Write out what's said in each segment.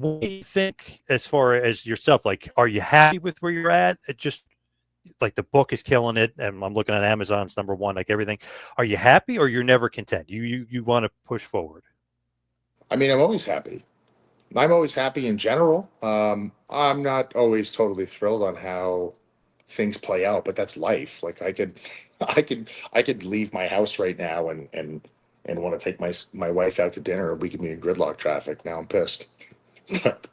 what do you think as far as yourself? Like, are you happy with where you're at? It just like the book is killing it, and I'm looking at Amazon's #1, like everything. Are you happy, or you're never content? You want to push forward? I mean, I'm always happy. I'm always happy in general. I'm not always totally thrilled on how things play out, but that's life. Like I could, I could leave my house right now and want to take my wife out to dinner, and we could be in gridlock traffic. Now I'm pissed. But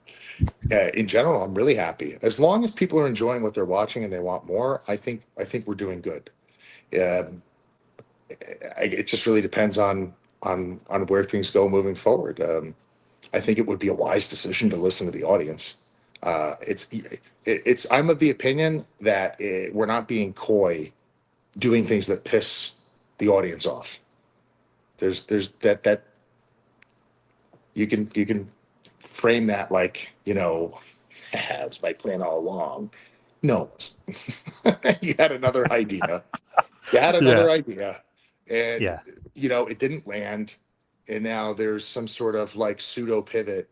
in general, I'm really happy. As long as people are enjoying what they're watching and they want more, I think we're doing good. Um, it just really depends on where things go moving forward. I think it would be a wise decision to listen to the audience. It's I'm of the opinion that we're not being coy, doing things that piss the audience off. There's that you can frame that like it's my plan all along. No, you had another idea. You had Yeah, another idea, and yeah. it didn't land, and now there's some sort of like pseudo pivot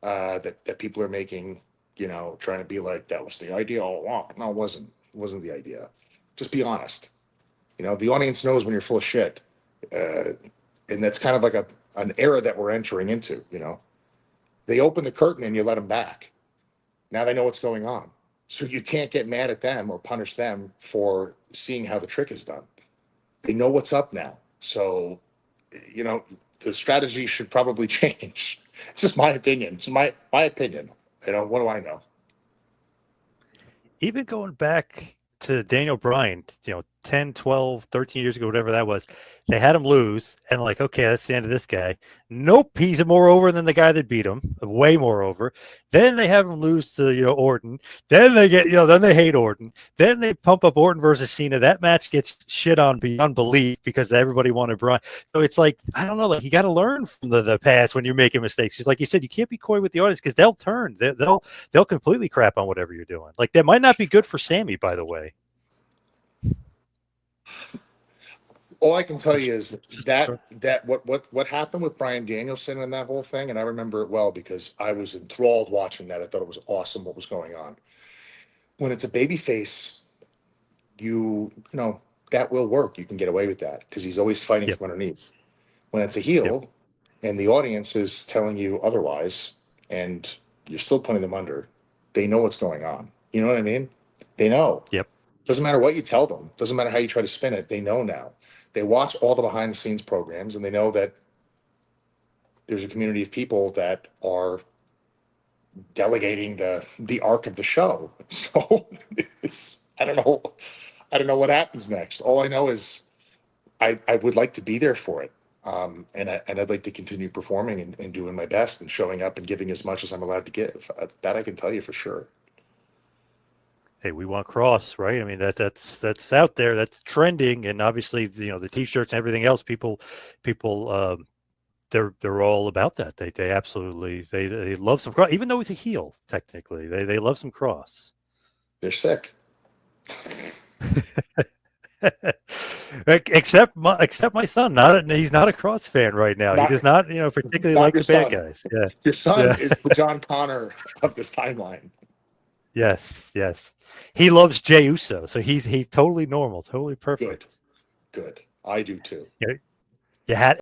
that people are making, trying to be like that was the idea all along. No, it wasn't. It wasn't the idea. Just be honest. The audience knows when you're full of shit, uh, and that's kind of like an era that we're entering into. They open the curtain and you let them back. Now they know what's going on, so you can't get mad at them or punish them for seeing how the trick is done. They know what's up now, so you know the strategy should probably change. It's just my opinion. It's my opinion. What do I know? Even going back to Daniel Bryan, 10, 12, 13 years ago, whatever that was, they had him lose, and like, okay, that's the end of this guy. Nope, he's more over than the guy that beat him, way more over. Then they have him lose to, Orton. Then they get, then they hate Orton. Then they pump up Orton versus Cena. That match gets shit on beyond belief because everybody wanted Bryan. So it's like, I don't know, like you got to learn from the past when you're making mistakes. Just like you said, you can't be coy with the audience because they'll turn. They'll completely crap on whatever you're doing. Like that might not be good for Sammy, by the way. All I can tell Just, you is just that what happened with Brian Danielson and that whole thing, and I remember it well because I was enthralled watching that. I thought it was awesome what was going on. When it's a baby face, you know that will work. You can get away with that because he's always fighting yep, from underneath. When it's a yep, heel and the audience is telling you otherwise, and you're still putting them under, they know what's going on. You know what I mean? They know. yep. Doesn't matter what you tell them. Doesn't matter how you try to spin it. They know now. They watch all the behind the scenes programs and they know that there's a community of people that are delegating the arc of the show. So it's I don't know what happens next. All I know is I would like to be there for it. And I'd like to continue performing and doing my best and showing up and giving as much as I'm allowed to give. That I can tell you for sure. Hey, we want Cross, right? I mean that's out there, that's trending, and obviously the T-shirts and everything else. People, they're all about that. They absolutely they love some Cross, even though he's a heel. Technically, they love some Cross. They're sick. Except my son. He's not a Cross fan right now. He Not does not particularly not like your the bad son. guys. Yeah, Your son yeah. is the John Connor of this timeline. Yes, yes. He loves Jey Uso, so he's totally normal, totally Good, perfect. good. I do too. You, you had